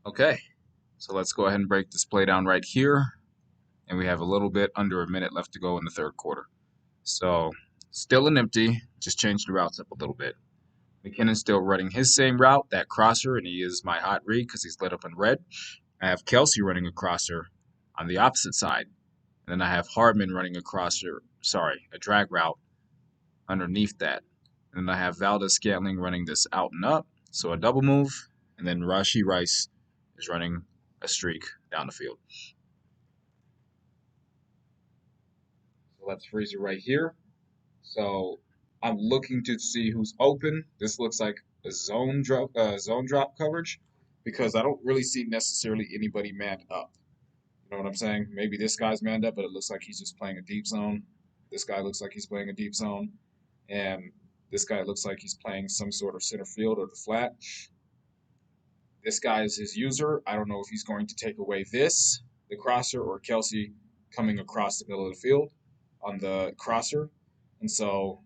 Okay, so let's go ahead and break this play down right here. And we have a little bit under a minute left to go in the third quarter. So still an empty, just changed the routes up a little bit. McKinnon's still running his same route, that crosser, and he is my hot read because he's lit up in red. I have Kelsey running a crosser on the opposite side. And then I have Hardman running a crosser, sorry, a drag route underneath that. And then I have Valdez Scantling running this out and up, so a double move. And then Rashi Rice is running a streak down the field. So let's freeze it right here. So I'm looking to see who's open. This looks like a zone drop coverage because I don't really see necessarily anybody manned up. You know what I'm saying? Maybe this guy's manned up, but it looks like he's just playing a deep zone. This guy looks like he's playing a deep zone, and this guy looks like he's playing some sort of center field or the flat. This guy is his user. I don't know if he's going to take away this, the crosser, or Kelsey coming across the middle of the field on the crosser. And so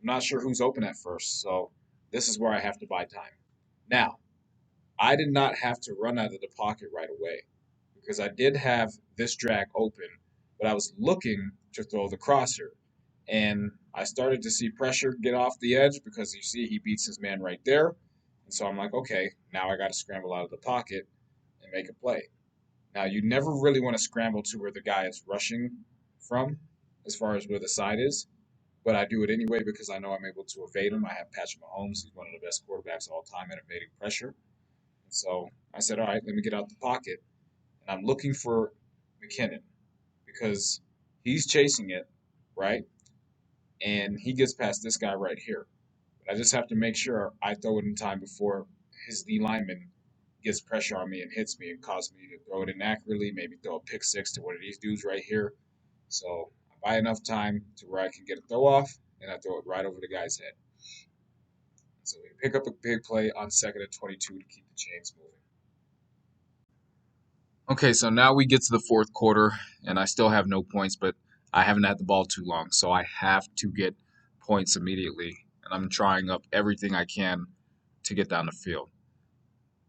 I'm not sure who's open at first. So this is where I have to buy time. Now, I did not have to run out of the pocket right away because I did have this drag open, but I was looking to throw the crosser. And I started to see pressure get off the edge because you see he beats his man right there. And so I'm like, okay, now I got to scramble out of the pocket and make a play. Now, you never really want to scramble to where the guy is rushing from, as far as where the side is. But I do it anyway because I know I'm able to evade him. I have Patrick Mahomes. He's one of the best quarterbacks of all time at evading pressure. And so I said, all right, let me get out the pocket. And I'm looking for McKinnon because he's chasing it, right? And he gets past this guy right here. But I just have to make sure I throw it in time before his D lineman gets pressure on me and hits me and causes me to throw it inaccurately, maybe throw a pick six to one of these dudes right here. So I buy enough time to where I can get a throw off, and I throw it right over the guy's head. So we pick up a big play on second and 22 to keep the chains moving. Okay, so now we get to the fourth quarter, and I still have no points, but I haven't had the ball too long, so I have to get points immediately. And I'm trying up everything I can to get down the field.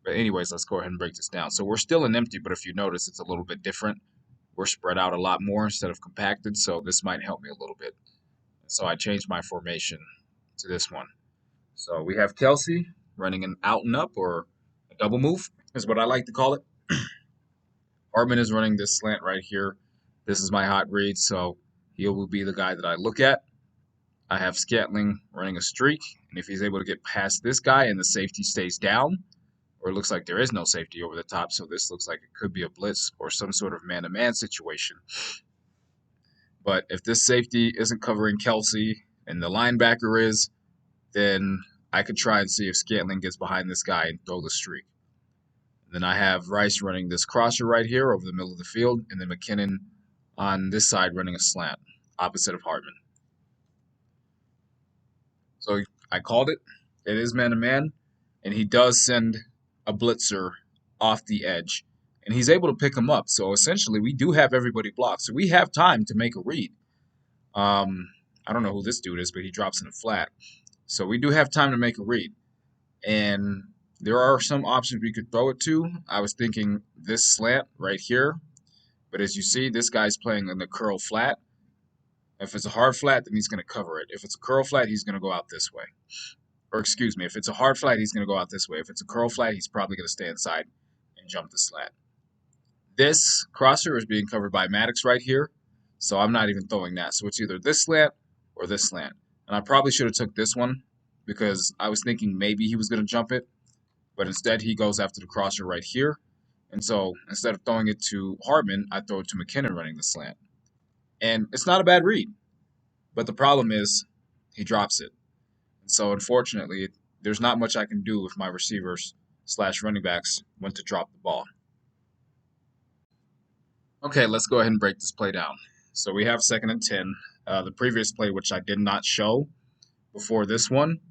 But anyways, let's go ahead and break this down. So we're still in empty, but if you notice, it's a little bit different. We're spread out a lot more instead of compacted, so this might help me a little bit. So I changed my formation to this one. So we have Kelsey running an out and up or a double move, is what I like to call it. Hartman is running this slant right here. This is my hot read, so he will be the guy that I look at. I have Scantling running a streak, and if he's able to get past this guy and the safety stays down, or it looks like there is no safety over the top, so this looks like it could be a blitz or some sort of man-to-man situation. But if this safety isn't covering Kelsey and the linebacker is, then I could try and see if Scantling gets behind this guy and throw the streak. And then I have Rice running this crosser right here over the middle of the field, and then McKinnon on this side running a slant, opposite of Hartman. So I called it. It is man-to-man, and he does send a blitzer off the edge, and he's able to pick him up. So essentially, we do have everybody blocked. So we have time to make a read. I don't know who this dude is, but he drops in a flat. So we do have time to make a read. And there are some options we could throw it to. I was thinking this slant right here. But as you see, this guy's playing in the curl flat. If it's a hard flat, then he's going to cover it. If it's a curl flat, he's going to go out this way. Or excuse me, if it's a hard flat, he's going to go out this way. If it's a curl flat, he's probably going to stay inside and jump the slat. This crosser is being covered by Maddox right here, so I'm not even throwing that. So it's either this slant or this slant. And I probably should have took this one because I was thinking maybe he was going to jump it, but instead he goes after the crosser right here. And so instead of throwing it to Hartman, I throw it to McKinnon running the slant. And it's not a bad read, but the problem is he drops it. And so unfortunately, there's not much I can do if my receivers slash running backs went to drop the ball. Okay, let's go ahead and break this play down. So we have second and 10. The previous play, which I did not show before this one,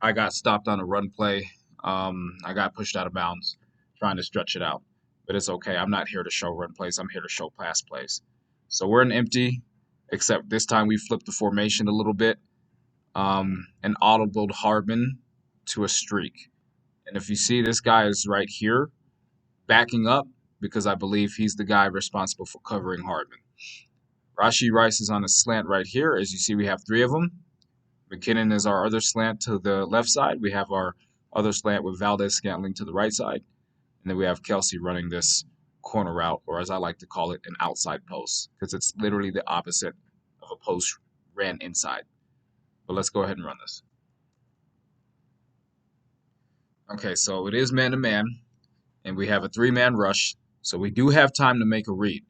I got stopped on a run play. I got pushed out of bounds trying to stretch it out. But it's okay. I'm not here to show run plays. I'm here to show pass plays. So we're in empty, except this time we flipped the formation a little bit and audibled Hardman to a streak. And if you see, this guy is right here backing up because I believe he's the guy responsible for covering Hardman. Rashi Rice is on a slant right here. As you see, we have three of them. McKinnon is our other slant to the left side. We have our other slant with Valdez Scantling to the right side. And then we have Kelsey running this corner route, or as I like to call it, an outside post, because it's literally the opposite of a post ran inside. But let's go ahead and run this. Okay, so it is man-to-man, and we have a three-man rush, so we do have time to make a read.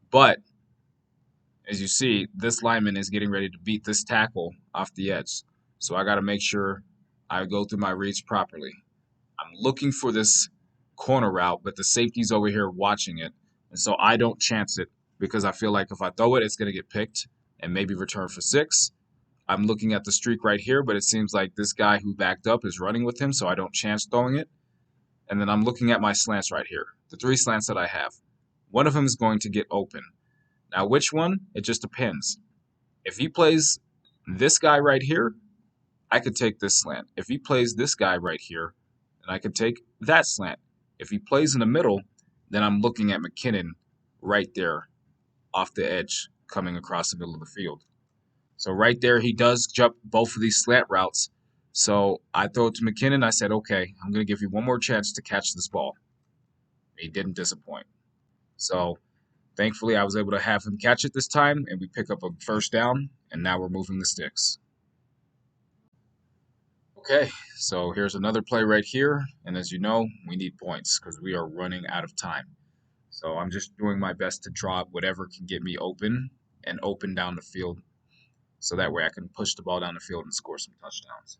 But as you see, this lineman is getting ready to beat this tackle off the edge. So I got to make sure I go through my reads properly. I'm looking for this corner route, but the safety's over here watching it. And so I don't chance it because I feel like if I throw it, it's going to get picked and maybe return for 6. I'm looking at the streak right here, but it seems like this guy who backed up is running with him, so I don't chance throwing it. And then I'm looking at my slants right here, the 3 slants that I have. One of them is going to get open. Now, which one? It just depends. If he plays this guy right here, I could take this slant. If he plays this guy right here, then I could take that slant. If he plays in the middle, then I'm looking at McKinnon right there off the edge coming across the middle of the field. So right there, he does jump both of these slant routes. So I throw it to McKinnon. I said, okay, I'm going to give you one more chance to catch this ball. He didn't disappoint. So thankfully, I was able to have him catch it this time, and we pick up a first down, and now we're moving the sticks. Okay, so here's another play right here, and as you know, we need points because we are running out of time. So I'm just doing my best to drop whatever can get me open and open down the field so that way I can push the ball down the field and score some touchdowns.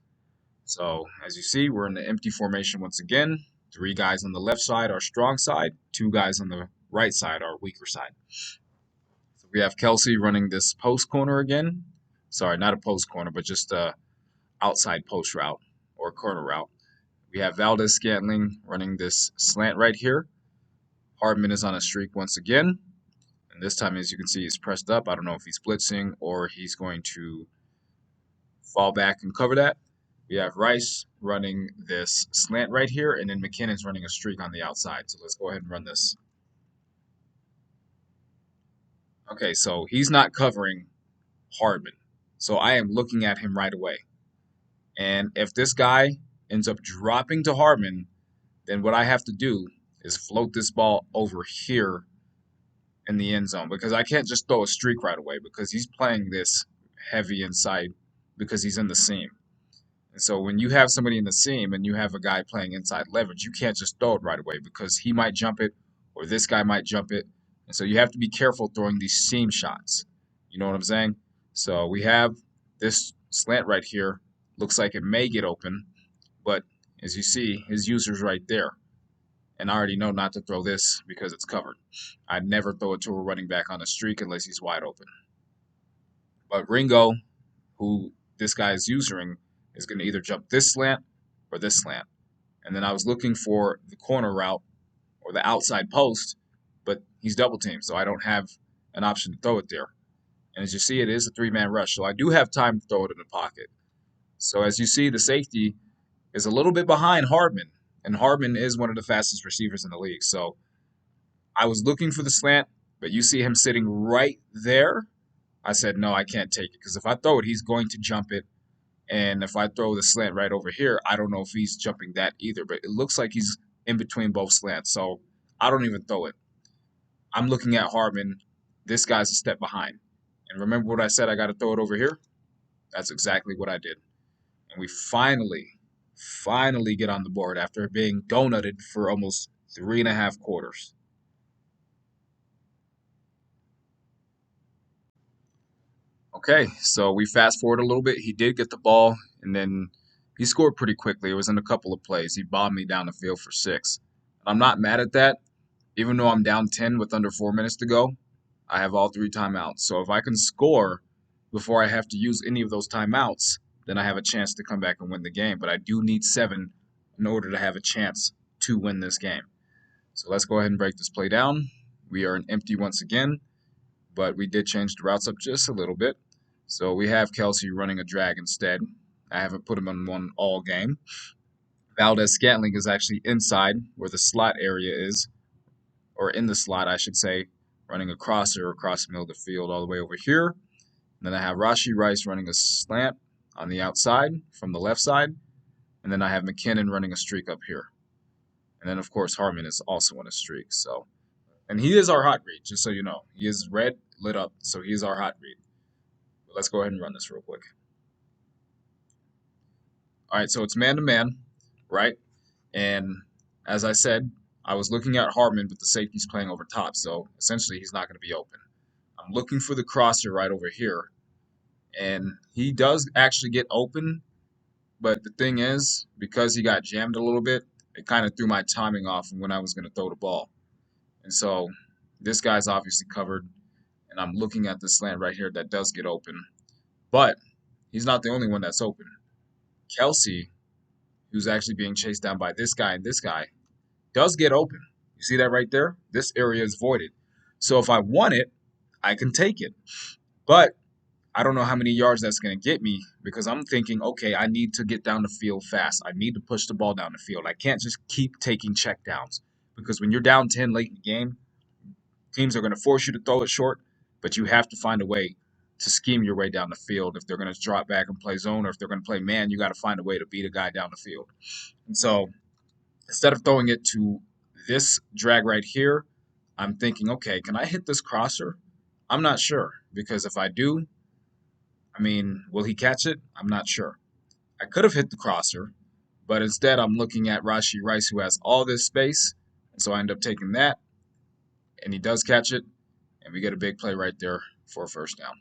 So as you see, we're in the empty formation once again. 3 guys on the left side, our strong side. 2 guys on the right side, our weaker side. So we have Kelsey running this post corner again. Sorry, not a post corner, but just a outside post route or corner route. We have Valdez Scantling running this slant right here. Hardman is on a streak once again. And this time, as you can see, he's pressed up. I don't know if he's blitzing or he's going to fall back and cover that. We have Rice running this slant right here, and then McKinnon's running a streak on the outside. So let's go ahead and run this. Okay, so he's not covering Hardman. So I am looking at him right away. And if this guy ends up dropping to Hardman, then what I have to do is float this ball over here in the end zone because I can't just throw a streak right away because he's playing this heavy inside because he's in the seam. And so when you have somebody in the seam and you have a guy playing inside leverage, you can't just throw it right away because he might jump it or this guy might jump it. And so you have to be careful throwing these seam shots. You know what I'm saying? So we have this slant right here. Looks like it may get open, but as you see, his user's right there. And I already know not to throw this because it's covered. I'd never throw it to a running back on a streak unless he's wide open. But Ringo, who this guy is using, is going to either jump this slant or this slant. And then I was looking for the corner route or the outside post, but he's double teamed, so I don't have an option to throw it there. And as you see, it is a 3-man rush, so I do have time to throw it in the pocket. So as you see, the safety is a little bit behind Hardman, and Hardman is one of the fastest receivers in the league. So I was looking for the slant, but you see him sitting right there. I said, no, I can't take it because if I throw it, he's going to jump it. And if I throw the slant right over here, I don't know if he's jumping that either, but it looks like he's in between both slants. So I don't even throw it. I'm looking at Hardman. This guy's a step behind. And remember what I said, I got to throw it over here? That's exactly what I did. And we finally get on the board after being donutted for almost 3.5 quarters. Okay, so we fast forward a little bit. He did get the ball, and then he scored pretty quickly. It was in a couple of plays. He bombed me down the field for 6. I'm not mad at that. Even though I'm down 10 with under 4 minutes to go, I have all 3 timeouts. So if I can score before I have to use any of those timeouts, then I have a chance to come back and win the game. But I do need 7 in order to have a chance to win this game. So let's go ahead and break this play down. We are an empty once again, but we did change the routes up just a little bit. So we have Kelsey running a drag instead. I haven't put him on one all game. Valdez Scantling is actually inside where the slot area is, or in the slot, I should say, running a crosser across the middle of the field all the way over here. And then I have Rashi Rice running a slant on the outside from the left side. And then I have McKinnon running a streak up here. And then, of course, Harmon is also on a streak. So, and he is our hot read, just so you know. He is red lit up, so he is our hot read. But let's go ahead and run this real quick. All right, so it's man to man, right? And as I said, I was looking at Hartman, but the safety's playing over top, so essentially he's not going to be open. I'm looking for the crosser right over here, and he does actually get open, but the thing is, because he got jammed a little bit, it kind of threw my timing off when I was going to throw the ball. And so this guy's obviously covered, and I'm looking at the slant right here that does get open. But he's not the only one that's open. Kelsey, who's actually being chased down by this guy and this guy, does get open. You see that right there? This area is voided. So if I want it, I can take it. But I don't know how many yards that's going to get me because I'm thinking, okay, I need to get down the field fast. I need to push the ball down the field. I can't just keep taking checkdowns because when you're down 10 late in the game, teams are going to force you to throw it short, but you have to find a way to scheme your way down the field. If they're going to drop back and play zone or if they're going to play man, you got to find a way to beat a guy down the field. And so instead of throwing it to this drag right here, I'm thinking, okay, can I hit this crosser? I'm not sure because if I do, I mean, will he catch it? I'm not sure. I could have hit the crosser, but instead I'm looking at Rashi Rice, who has all this space. And so I end up taking that, and he does catch it, and we get a big play right there for a first down.